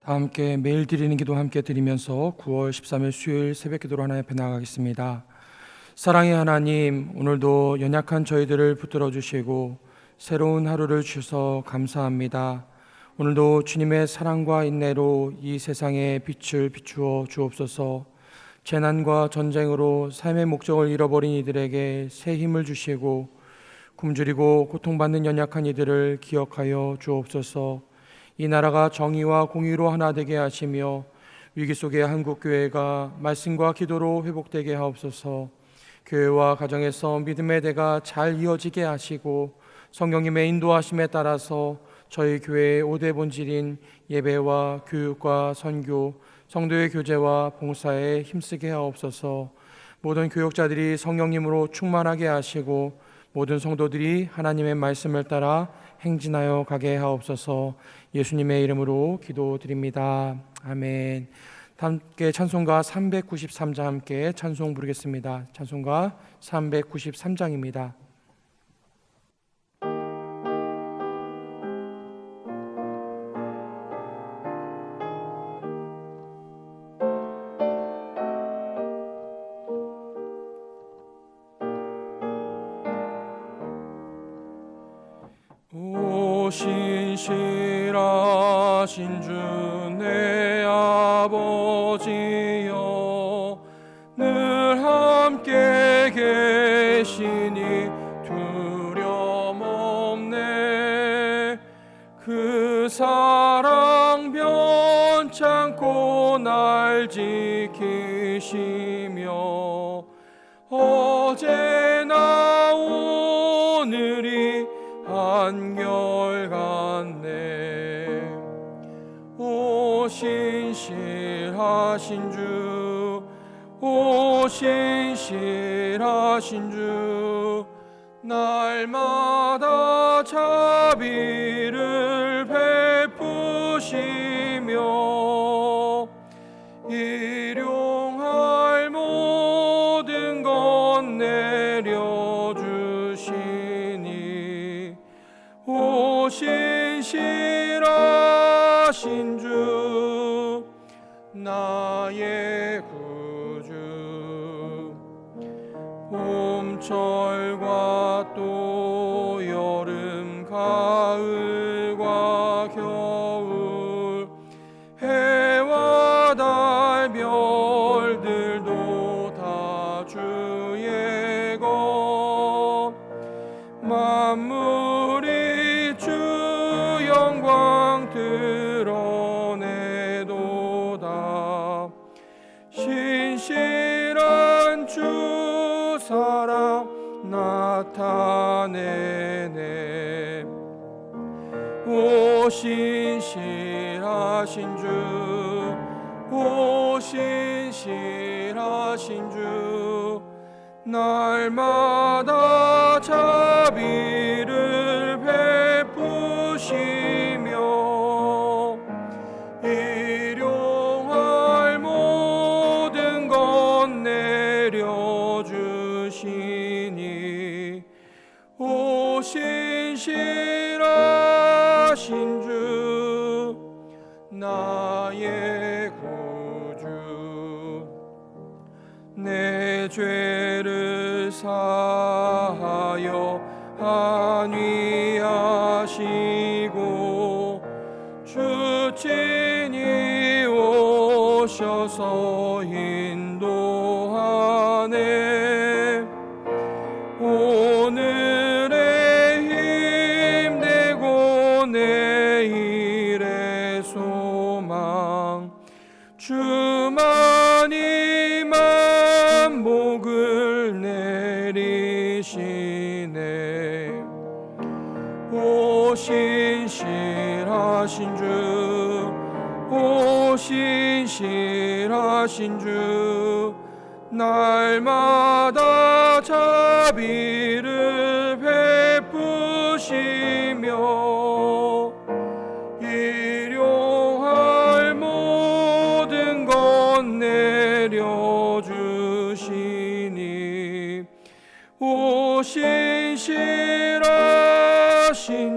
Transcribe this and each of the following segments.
다 함께 매일 드리는 기도 함께 드리면서 9월 13일 수요일 새벽 기도로 하나님 앞에 나가겠습니다. 사랑의 하나님, 오늘도 연약한 저희들을 붙들어 주시고 새로운 하루를 주셔서 감사합니다. 오늘도 주님의 사랑과 인내로 이 세상에 빛을 비추어 주옵소서. 재난과 전쟁으로 삶의 목적을 잃어버린 이들에게 새 힘을 주시고 굶주리고 고통받는 연약한 이들을 기억하여 주옵소서. 이 나라가 정의와 공의로 하나 되게 하시며 위기 속의 한국교회가 말씀과 기도로 회복되게 하옵소서. 교회와 가정에서 믿음의 대가 잘 이어지게 하시고 성령님의 인도하심에 따라서 저희 교회의 5대 본질인 예배와 교육과 선교, 성도의 교제와 봉사에 힘쓰게 하옵소서. 모든 교역자들이 성령님으로 충만하게 하시고 모든 성도들이 하나님의 말씀을 따라 행진하여 가게 하옵소서. 예수님의 이름으로 기도드립니다. 아멘. 함께 찬송가 393장 함께 찬송 부르겠습니다. 찬송가 393장입니다. 신실하신 주 내 아버지여, 늘 함께 계시니 두려움 없네. 그 사랑 변찮고 날 지키시며 어제나 오늘이 한결같네. 오 신실하신 주, 오 신실하신 주, 날마다 자비를 베푸시며 일용할 모든 것 내려주시니 오 신실하신 주, 나의 구주. 봄철과 또 여름 가을과 겨울, 해와 달 별들도 다 주의 것. 만물이 주 영광 드러내도다. 신실한 주 사랑 나타내네. 오 신실하신 주, 오 신실하신 주, 날마다 자비를 베푸시며 일용할 모든 것 내려주시니 오 신실하신 주, 나의 구주. 내 죄를 사하여 안위하시고 주 친히 오셔서 인도하네. 오늘의 힘되고 내일의 소망, 주만이 만복을 내리시네. 오 신실하신 주, 오 신실하신 주, 날마다 자비를 베푸시며 일용할 모든 것 내려주시니 오 신실하신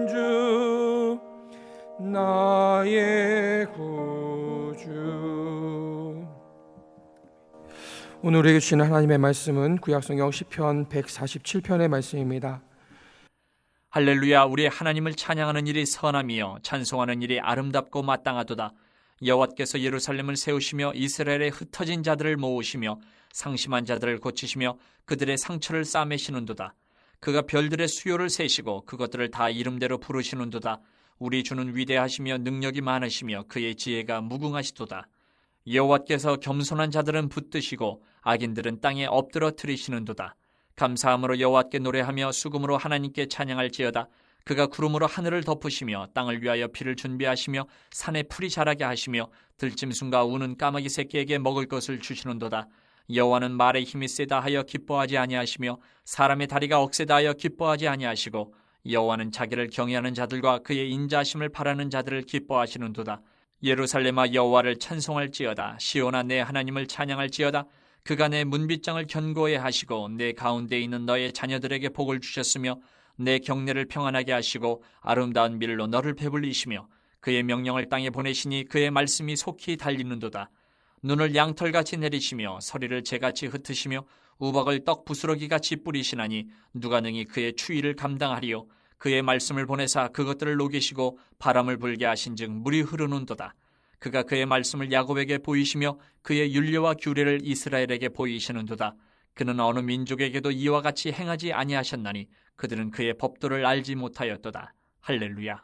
주, 나의 구주. 오늘 우리에게 주시는 하나님의 말씀은 구약성경 시편 147편의 말씀입니다. 할렐루야. 우리 하나님을 찬양하는 일이 선함이요 찬송하는 일이 아름답고 마땅하도다. 여호와께서 예루살렘을 세우시며 이스라엘의 흩어진 자들을 모으시며 상심한 자들을 고치시며 그들의 상처를 싸매시는도다. 그가 별들의 수요를 세시고 그것들을 다 이름대로 부르시는도다. 우리 주는 위대하시며 능력이 많으시며 그의 지혜가 무궁하시도다. 여호와께서 겸손한 자들은 붙드시고 악인들은 땅에 엎드러뜨리시는도다. 감사함으로 여호와께 노래하며 수금으로 하나님께 찬양할지어다. 그가 구름으로 하늘을 덮으시며 땅을 위하여 비를 준비하시며 산에 풀이 자라게 하시며 들짐승과 우는 까마귀 새끼에게 먹을 것을 주시는도다. 여호와는 말의 힘이 세다 하여 기뻐하지 아니하시며 사람의 다리가 억세다 하여 기뻐하지 아니하시고 여호와는 자기를 경외하는 자들과 그의 인자심을 바라는 자들을 기뻐하시는도다. 예루살렘아 여호와를 찬송할지어다. 시온아 내 하나님을 찬양할지어다. 그가 내 문빗장을 견고히 하시고 내 가운데 있는 너의 자녀들에게 복을 주셨으며 내 경내를 평안하게 하시고 아름다운 밀로 너를 배불리시며 그의 명령을 땅에 보내시니 그의 말씀이 속히 달리는도다. 눈을 양털같이 내리시며 서리를 재같이 흩으시며 우박을 떡 부스러기같이 뿌리시나니 누가 능히 그의 추위를 감당하리요. 그의 말씀을 보내사 그것들을 녹이시고 바람을 불게 하신즉 물이 흐르는도다. 그가 그의 말씀을 야곱에게 보이시며 그의 율례와 규례를 이스라엘에게 보이시는도다. 그는 어느 민족에게도 이와 같이 행하지 아니하셨나니 그들은 그의 법도를 알지 못하였도다. 할렐루야.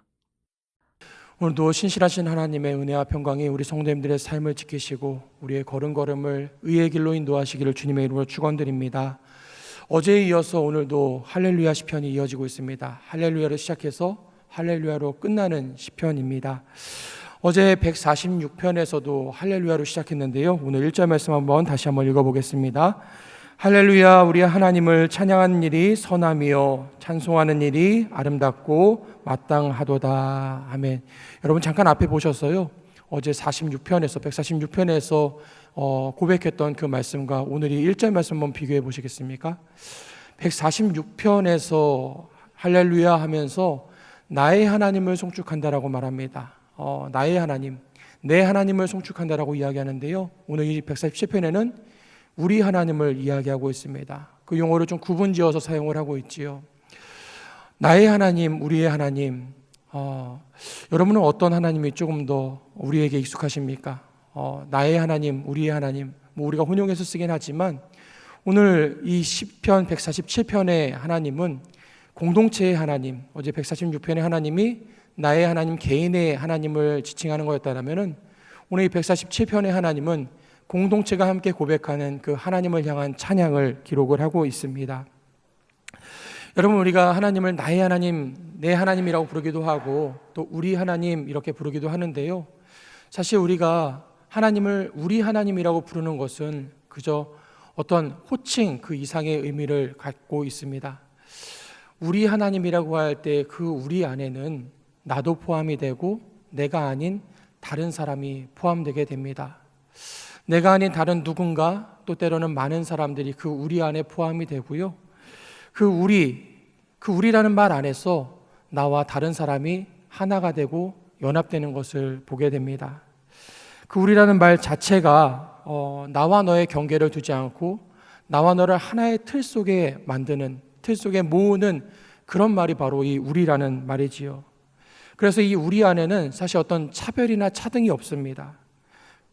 오늘도 신실하신 하나님의 은혜와 평강이 우리 성도님들의 삶을 지키시고 우리의 걸음걸음을 의의 길로 인도하시기를 주님의 이름으로 축원드립니다. 어제에 이어서 오늘도 할렐루야 시편이 이어지고 있습니다. 할렐루야를 시작해서 할렐루야로 끝나는 시편입니다. 어제 146편에서도 할렐루야로 시작했는데요. 오늘 1절 말씀 다시 한번 읽어보겠습니다. 할렐루야. 우리 하나님을 찬양하는 일이 선함이요 찬송하는 일이 아름답고 마땅하도다. 아멘. 여러분 잠깐 앞에 보셨어요. 어제 146편에서 고백했던 그 말씀과 오늘이 1절 말씀 한번 비교해 보시겠습니까? 146편에서 할렐루야 하면서 나의 하나님을 송축한다라고 말합니다. 나의 하나님, 내 하나님을 송축한다라고 이야기하는데요. 오늘 이 147편에는 우리 하나님을 이야기하고 있습니다. 그 용어를 좀 구분지어서 사용을 하고 있지요. 나의 하나님, 우리의 하나님. 여러분은 어떤 하나님이 조금 더 우리에게 익숙하십니까? 나의 하나님, 우리의 하나님. 우리가 혼용해서 쓰긴 하지만 오늘 이 시편 147편의 하나님은 공동체의 하나님. 어제 146편의 하나님이 나의 하나님, 개인의 하나님을 지칭하는 거였다면 오늘 이 147편의 하나님은 공동체가 함께 고백하는 그 하나님을 향한 찬양을 기록을 하고 있습니다. 여러분, 우리가 하나님을 나의 하나님, 내 하나님이라고 부르기도 하고 또 우리 하나님 이렇게 부르기도 하는데요. 사실 우리가 하나님을 우리 하나님이라고 부르는 것은 그저 어떤 호칭 그 이상의 의미를 갖고 있습니다. 우리 하나님이라고 할 때 그 우리 안에는 나도 포함이 되고 내가 아닌 다른 사람이 포함되게 됩니다. 내가 아닌 다른 누군가 또 때로는 많은 사람들이 그 우리 안에 포함이 되고요. 그 우리라는 말 안에서 나와 다른 사람이 하나가 되고 연합되는 것을 보게 됩니다. 그 우리라는 말 자체가 나와 너의 경계를 두지 않고 나와 너를 하나의 틀 속에 만드는, 틀 속에 모으는 그런 말이 바로 이 우리라는 말이지요. 그래서 이 우리 안에는 사실 어떤 차별이나 차등이 없습니다.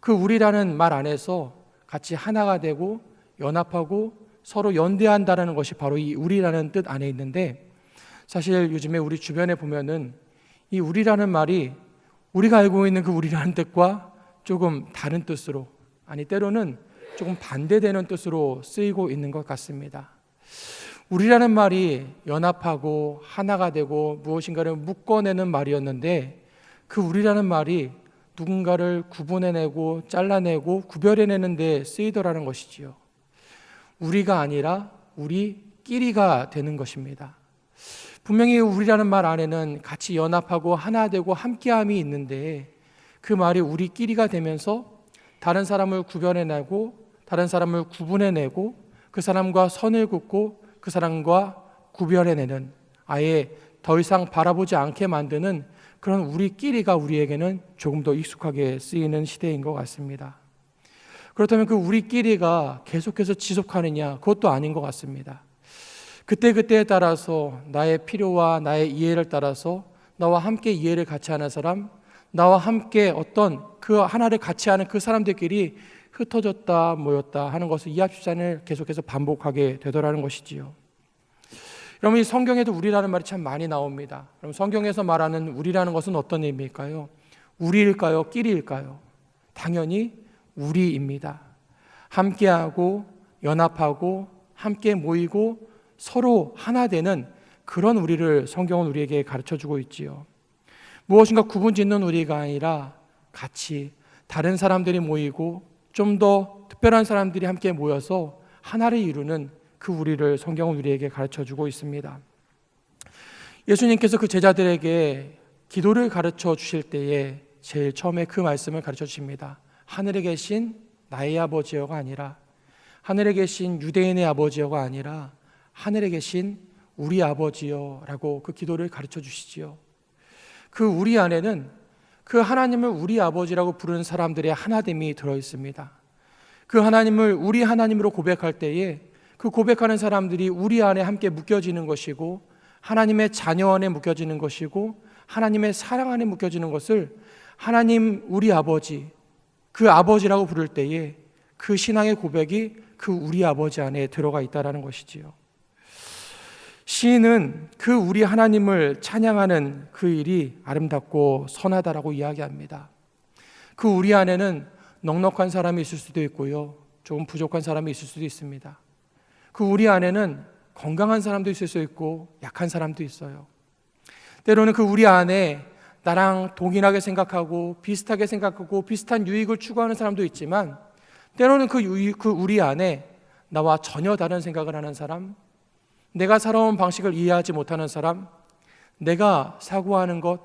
그 우리라는 말 안에서 같이 하나가 되고 연합하고 서로 연대한다는 것이 바로 이 우리라는 뜻 안에 있는데, 사실 요즘에 우리 주변에 보면은 이 우리라는 말이 우리가 알고 있는 그 우리라는 뜻과 조금 다른 뜻으로, 아니 때로는 조금 반대되는 뜻으로 쓰이고 있는 것 같습니다. 우리라는 말이 연합하고 하나가 되고 무엇인가를 묶어내는 말이었는데, 그 우리라는 말이 누군가를 구분해내고 잘라내고 구별해내는 데 쓰이더라는 것이지요. 우리가 아니라 우리끼리가 되는 것입니다. 분명히 우리라는 말 안에는 같이 연합하고 하나 되고 함께함이 있는데, 그 말이 우리끼리가 되면서 다른 사람을 구별해내고 다른 사람을 구분해내고 그 사람과 선을 긋고 그 사람과 구별해내는, 아예 더 이상 바라보지 않게 만드는 그런 우리끼리가 우리에게는 조금 더 익숙하게 쓰이는 시대인 것 같습니다. 그렇다면 그 우리끼리가 계속해서 지속하느냐? 그것도 아닌 것 같습니다. 그때그때에 따라서 나의 필요와 나의 이해를 따라서 나와 함께 이해를 같이 하는 사람, 나와 함께 어떤 그 하나를 같이 하는 그 사람들끼리 흩어졌다 모였다 하는 것을 이합집산을 계속해서 반복하게 되더라는 것이지요. 여러분, 이 성경에도 우리라는 말이 참 많이 나옵니다. 그럼 성경에서 말하는 우리라는 것은 어떤 의미일까요? 우리일까요? 끼리일까요? 당연히 우리입니다. 함께하고 연합하고 함께 모이고 서로 하나 되는 그런 우리를 성경은 우리에게 가르쳐주고 있지요. 무엇인가 구분짓는 우리가 아니라 같이 다른 사람들이 모이고 좀 더 특별한 사람들이 함께 모여서 하나를 이루는 그 우리를 성경은 우리에게 가르쳐주고 있습니다. 예수님께서 그 제자들에게 기도를 가르쳐 주실 때에 제일 처음에 그 말씀을 가르쳐 주십니다. 하늘에 계신 나의 아버지여가 아니라, 하늘에 계신 유대인의 아버지여가 아니라 하늘에 계신 우리 아버지여라고 그 기도를 가르쳐 주시지요. 그 우리 안에는 그 하나님을 우리 아버지라고 부르는 사람들의 하나됨이 들어 있습니다. 그 하나님을 우리 하나님으로 고백할 때에 그 고백하는 사람들이 우리 안에 함께 묶여지는 것이고, 하나님의 자녀 안에 묶여지는 것이고, 하나님의 사랑 안에 묶여지는 것을 하나님 우리 아버지, 그 아버지라고 부를 때에 그 신앙의 고백이 그 우리 아버지 안에 들어가 있다는 것이지요. 시인은 그 우리 하나님을 찬양하는 그 일이 아름답고 선하다라고 이야기합니다. 그 우리 안에는 넉넉한 사람이 있을 수도 있고요, 조금 부족한 사람이 있을 수도 있습니다. 그 우리 안에는 건강한 사람도 있을 수 있고 약한 사람도 있어요. 때로는 그 우리 안에 나랑 동일하게 생각하고 비슷하게 생각하고 비슷한 유익을 추구하는 사람도 있지만, 때로는 그 우리 안에 나와 전혀 다른 생각을 하는 사람, 내가 살아온 방식을 이해하지 못하는 사람, 내가 사고하는 것,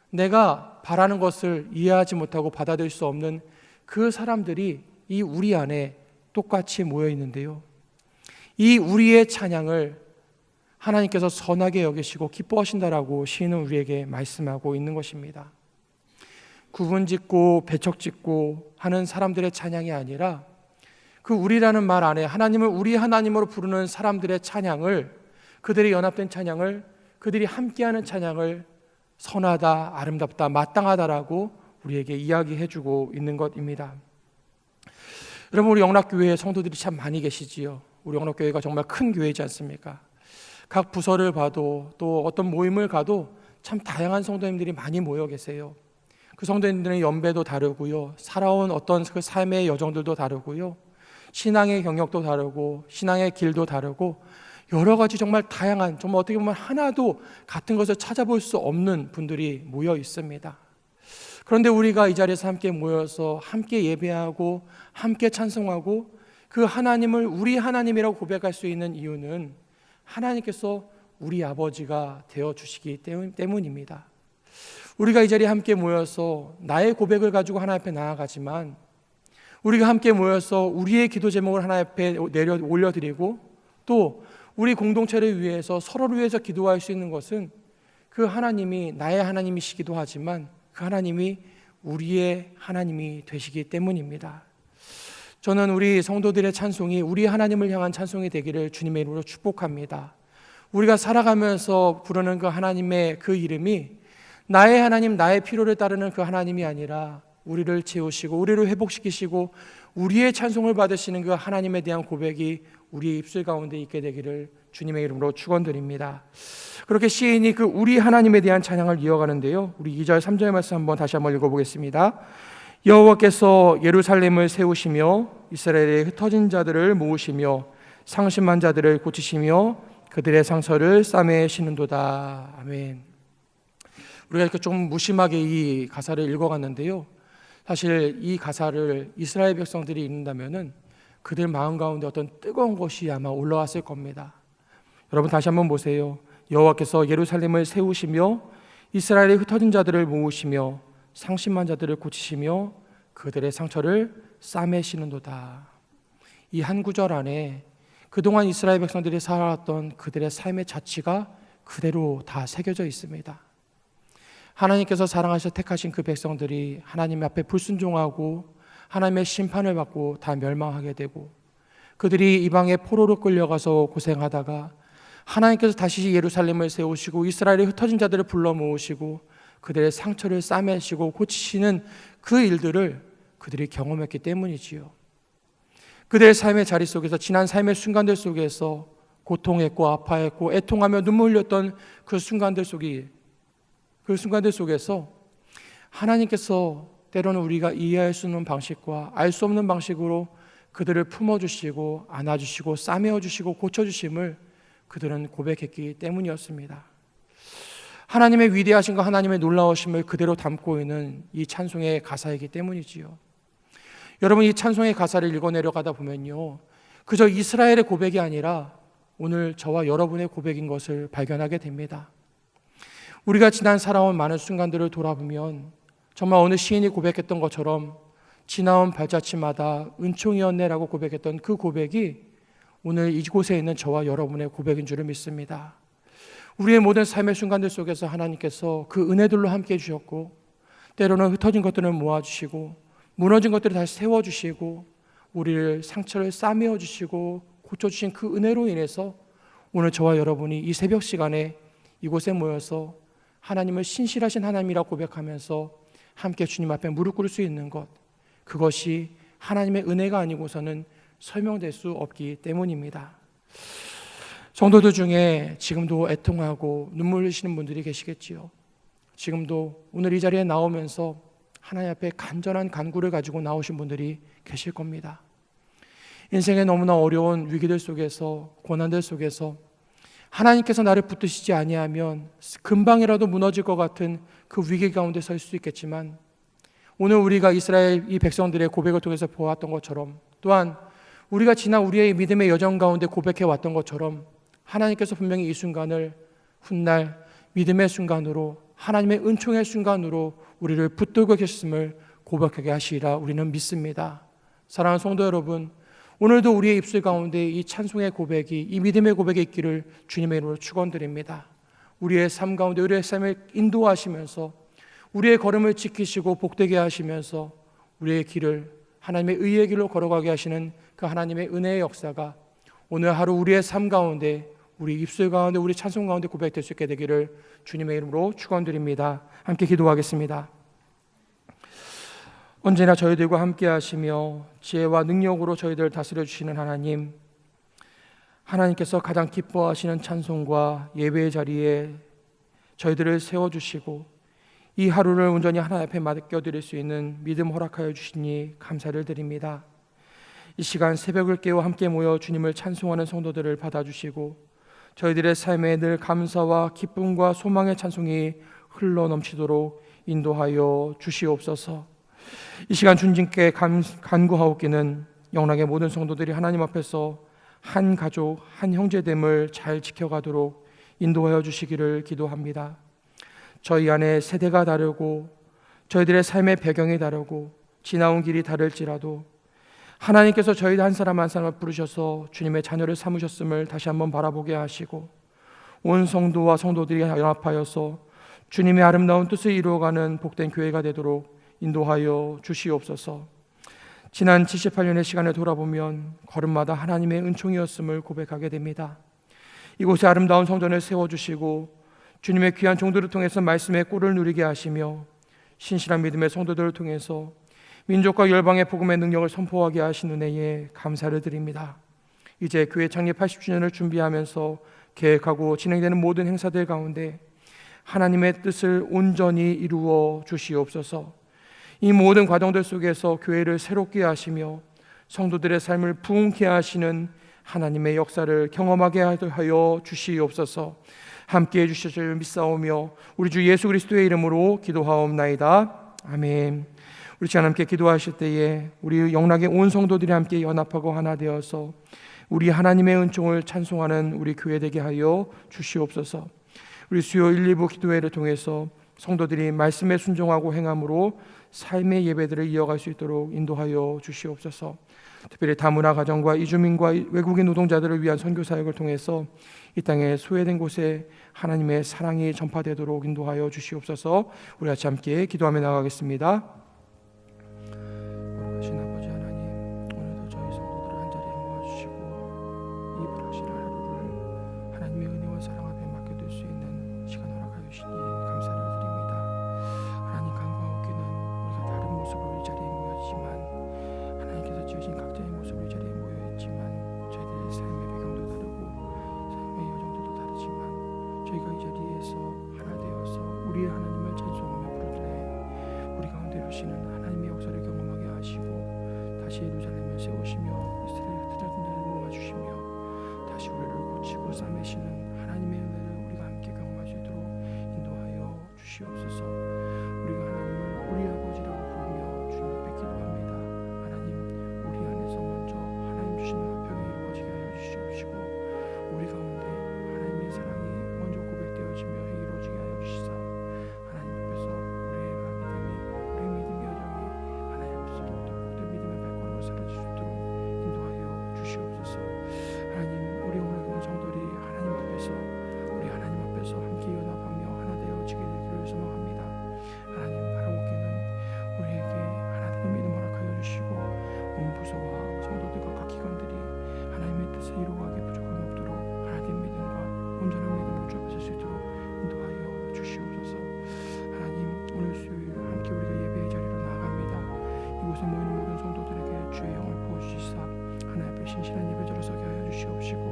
내가 바라는 것을 이해하지 못하고 받아들일 수 없는 그 사람들이 이 우리 안에 똑같이 모여 있는데요, 이 우리의 찬양을 하나님께서 선하게 여기시고 기뻐하신다라고 시인은 우리에게 말씀하고 있는 것입니다. 구분짓고 배척짓고 하는 사람들의 찬양이 아니라 그 우리라는 말 안에 하나님을 우리 하나님으로 부르는 사람들의 찬양을, 그들이 연합된 찬양을, 그들이 함께하는 찬양을 선하다, 아름답다, 마땅하다라고 우리에게 이야기해주고 있는 것입니다. 여러분, 우리 영락교회에 성도들이 참 많이 계시지요. 우리 영락교회가 정말 큰 교회이지 않습니까? 각 부서를 봐도 또 어떤 모임을 가도 참 다양한 성도님들이 많이 모여 계세요. 그 성도님들의 연배도 다르고요, 살아온 어떤 그 삶의 여정들도 다르고요, 신앙의 경력도 다르고 신앙의 길도 다르고 여러 가지 정말 다양한, 정말 어떻게 보면 하나도 같은 것을 찾아볼 수 없는 분들이 모여 있습니다. 그런데 우리가 이 자리에서 함께 모여서 함께 예배하고 함께 찬송하고 그 하나님을 우리 하나님이라고 고백할 수 있는 이유는 하나님께서 우리 아버지가 되어주시기 때문입니다. 우리가 이 자리에 함께 모여서 나의 고백을 가지고 하나님 앞에 나아가지만, 우리가 함께 모여서 우리의 기도 제목을 하나님 앞에 올려드리고 또 우리 공동체를 위해서 서로를 위해서 기도할 수 있는 것은 그 하나님이 나의 하나님이시기도 하지만 그 하나님이 우리의 하나님이 되시기 때문입니다. 저는 우리 성도들의 찬송이 우리 하나님을 향한 찬송이 되기를 주님의 이름으로 축복합니다. 우리가 살아가면서 부르는 그 하나님의 그 이름이 나의 하나님, 나의 필요를 따르는 그 하나님이 아니라 우리를 채우시고 우리를 회복시키시고 우리의 찬송을 받으시는 그 하나님에 대한 고백이 우리의 입술 가운데 있게 되기를 주님의 이름으로 축원드립니다. 그렇게 시인이 그 우리 하나님에 대한 찬양을 이어가는데요, 우리 2절 3절의 말씀 다시 한번 읽어보겠습니다. 여호와께서 예루살렘을 세우시며 이스라엘의 흩어진 자들을 모으시며 상심한 자들을 고치시며 그들의 상처를 싸매시는도다. 아멘. 우리가 이렇게 좀 무심하게 이 가사를 읽어갔는데요, 사실 이 가사를 이스라엘 백성들이 읽는다면은 그들 마음 가운데 어떤 뜨거운 것이 아마 올라왔을 겁니다. 여러분 다시 한번 보세요. 여호와께서 예루살렘을 세우시며 이스라엘의 흩어진 자들을 모으시며 상심한 자들을 고치시며 그들의 상처를 싸매시는도다. 이 한 구절 안에 그동안 이스라엘 백성들이 살아왔던 그들의 삶의 자취가 그대로 다 새겨져 있습니다. 하나님께서 사랑하셔 택하신 그 백성들이 하나님 앞에 불순종하고 하나님의 심판을 받고 다 멸망하게 되고, 그들이 이방의 포로로 끌려가서 고생하다가 하나님께서 다시 예루살렘을 세우시고 이스라엘의 흩어진 자들을 불러 모으시고 그들의 상처를 싸매시고 고치시는 그 일들을 그들이 경험했기 때문이지요. 그들의 삶의 자리 속에서, 지난 삶의 순간들 속에서 고통했고 아파했고 애통하며 눈물 흘렸던 그 순간들 속에서 하나님께서 때로는 우리가 이해할 수 없는 방식과 알 수 없는 방식으로 그들을 품어주시고 안아주시고 싸매어주시고 고쳐주심을 그들은 고백했기 때문이었습니다. 하나님의 위대하심과 하나님의 놀라우심을 그대로 담고 있는 이 찬송의 가사이기 때문이지요. 여러분, 이 찬송의 가사를 읽어내려가다 보면요, 그저 이스라엘의 고백이 아니라 오늘 저와 여러분의 고백인 것을 발견하게 됩니다. 우리가 지난 살아온 많은 순간들을 돌아보면 정말 어느 시인이 고백했던 것처럼 지나온 발자취마다 은총이었네라고 고백했던 그 고백이 오늘 이곳에 있는 저와 여러분의 고백인 줄을 믿습니다. 우리의 모든 삶의 순간들 속에서 하나님께서 그 은혜들로 함께 해주셨고, 때로는 흩어진 것들을 모아주시고 무너진 것들을 다시 세워주시고 우리를 상처를 싸매어 주시고 고쳐주신 그 은혜로 인해서 오늘 저와 여러분이 이 새벽 시간에 이곳에 모여서 하나님을 신실하신 하나님이라고 고백하면서 함께 주님 앞에 무릎 꿇을 수 있는 것, 그것이 하나님의 은혜가 아니고서는 설명될 수 없기 때문입니다. 성도들 중에 지금도 애통하고 눈물 흘리시는 분들이 계시겠지요. 지금도 오늘 이 자리에 나오면서 하나님 앞에 간절한 간구를 가지고 나오신 분들이 계실 겁니다. 인생의 너무나 어려운 위기들 속에서, 고난들 속에서 하나님께서 나를 붙드시지 아니하면 금방이라도 무너질 것 같은 그 위기 가운데 설 수 있겠지만, 오늘 우리가 이스라엘 이 백성들의 고백을 통해서 보았던 것처럼, 또한 우리가 지난 우리의 믿음의 여정 가운데 고백해 왔던 것처럼 하나님께서 분명히 이 순간을 훗날 믿음의 순간으로, 하나님의 은총의 순간으로 우리를 붙들고 계셨음을 고백하게 하시리라 우리는 믿습니다. 사랑하는 성도 여러분, 오늘도 우리의 입술 가운데 이 찬송의 고백이, 이 믿음의 고백이 있기를 주님의 이름으로 축원드립니다. 우리의 삶 가운데 우리의 삶을 인도하시면서 우리의 걸음을 지키시고 복되게 하시면서 우리의 길을 하나님의 의의 길로 걸어가게 하시는 그 하나님의 은혜의 역사가 오늘 하루 우리의 삶 가운데, 우리 입술 가운데, 우리 찬송 가운데 고백될 수 있게 되기를 주님의 이름으로 축원드립니다. 함께 기도하겠습니다. 언제나 저희들과 함께 하시며 지혜와 능력으로 저희들을 다스려 주시는 하나님, 하나님께서 가장 기뻐하시는 찬송과 예배의 자리에 저희들을 세워주시고 이 하루를 온전히 하나님 앞에 맡겨드릴 수 있는 믿음 허락하여 주시니 감사를 드립니다. 이 시간 새벽을 깨워 함께 모여 주님을 찬송하는 성도들을 받아주시고 저희들의 삶에 늘 감사와 기쁨과 소망의 찬송이 흘러넘치도록 인도하여 주시옵소서. 이 시간 주님께 간구하옵기는 영락의 모든 성도들이 하나님 앞에서 한 가족, 한 형제됨을 잘 지켜가도록 인도하여 주시기를 기도합니다. 저희 안에 세대가 다르고 저희들의 삶의 배경이 다르고 지나온 길이 다를지라도 하나님께서 저희들 한 사람 한 사람을 부르셔서 주님의 자녀를 삼으셨음을 다시 한번 바라보게 하시고 온 성도와 성도들이 연합하여서 주님의 아름다운 뜻을 이루어가는 복된 교회가 되도록 인도하여 주시옵소서. 지난 78년의 시간을 돌아보면 걸음마다 하나님의 은총이었음을 고백하게 됩니다. 이곳에 아름다운 성전을 세워주시고 주님의 귀한 종들을 통해서 말씀의 꿀을 누리게 하시며 신실한 믿음의 성도들을 통해서 민족과 열방의 복음의 능력을 선포하게 하신 은혜에 감사를 드립니다. 이제 교회 창립 80주년을 준비하면서 계획하고 진행되는 모든 행사들 가운데 하나님의 뜻을 온전히 이루어 주시옵소서. 이 모든 과정들 속에서 교회를 새롭게 하시며 성도들의 삶을 부흥케 하시는 하나님의 역사를 경험하게 하여 주시옵소서. 함께해 주실 줄 믿사오며 우리 주 예수 그리스도의 이름으로 기도하옵나이다. 아멘. 우리 지금 함께 기도하실 때에 우리 영락의 온 성도들이 함께 연합하고 하나 되어서 우리 하나님의 은총을 찬송하는 우리 교회 되게 하여 주시옵소서. 우리 수요 1, 2부 기도회를 통해서 성도들이 말씀에 순종하고 행함으로 삶의 예배들을 이어갈 수 있도록 인도하여 주시옵소서. 특별히 다문화 가정과 이주민과 외국인 노동자들을 위한 선교 사역을 통해서 이 땅에 소외된 곳에 하나님의 사랑이 전파되도록 인도하여 주시옵소서. 우리 같이 함께 기도하며 나가겠습니다. 이루시는 하나님의 역사를 경험하게 하시고 다시 예루살렘을 세우시며 이스라엘 흩어진 자를 모아주시며 다시 우리를 고치고 싸매시는 하나님의 은혜를 우리가 함께 경험할 수 있도록 인도하여 주시옵소서. 우리가 하나님을 우리 아버지라고 부르며 주님 앞에 기도합니다. 하나님, 우리 안에서 먼저 하나님 주시는 화평이 이루어지게 하여 주시옵시고 우리 가운데 하나님의 사랑이 먼저 고백되어지며 이루어지게 하여 주시사 하나님 앞에서 우리의 믿음이 우리의 믿음의 여정이 하나님 앞에서 더욱더 복된 믿음의 발걸음을 살아질 수 있도록 인도하여 주시옵소서. 하나님, 우리 오늘 교회 성도들이 하나님 앞에서 우리 하나님 앞에서 함께 연합하며 하나 되어지게 되기를 소망합니다. 하나님, 바라옵기는 우리에게 하나님의 믿음 허락하여 주시고 온 부서와 성도들과 각 기관들이 하나님의 뜻을 이루어가기 부족함 없도록 하나님의 믿음과 온전한 믿음을 주옵소서 수 있도록 인도하여 주시옵소서. 하나님, 오늘 수요일 함께 우리가 예배의 자리로 나아갑니다. 이곳에 모이는 모든 성도들에게 주의 영을 부어주시사 하나님 앞에 신실한 예배자로 서게 하여 주시옵시고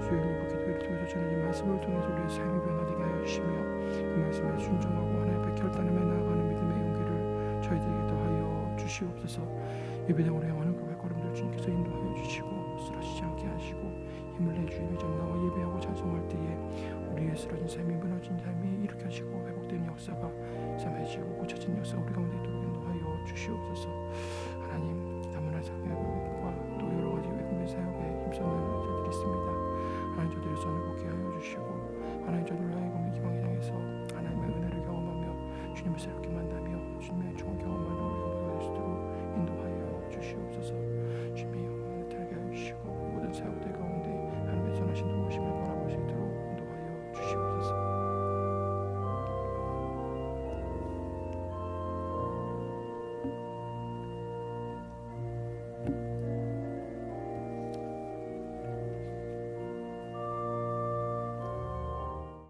수요일 예배 기도회를 통해서 주는 이 말씀을 통해서 우리의 삶이 변화되게 하여 주시며 그 말씀에 순종하고 하나님 앞에 결단하며 나아가는 믿음의 용기를 저희들에게 더하여 주시옵소서. 예배당으로 향하는 그 발걸음들 주님께서 인도하여 주시고 쓰러지지 않게 하시고 힘을 내 주님의 전나와 예배하고 찬송할 때에 우리의 쓰러진 삶이 무너진 삶이 일으켜지고 회복되는 역사가 삶해지고 고쳐진 역사가 우리 가운데 있도록 인도하여 주시옵소서.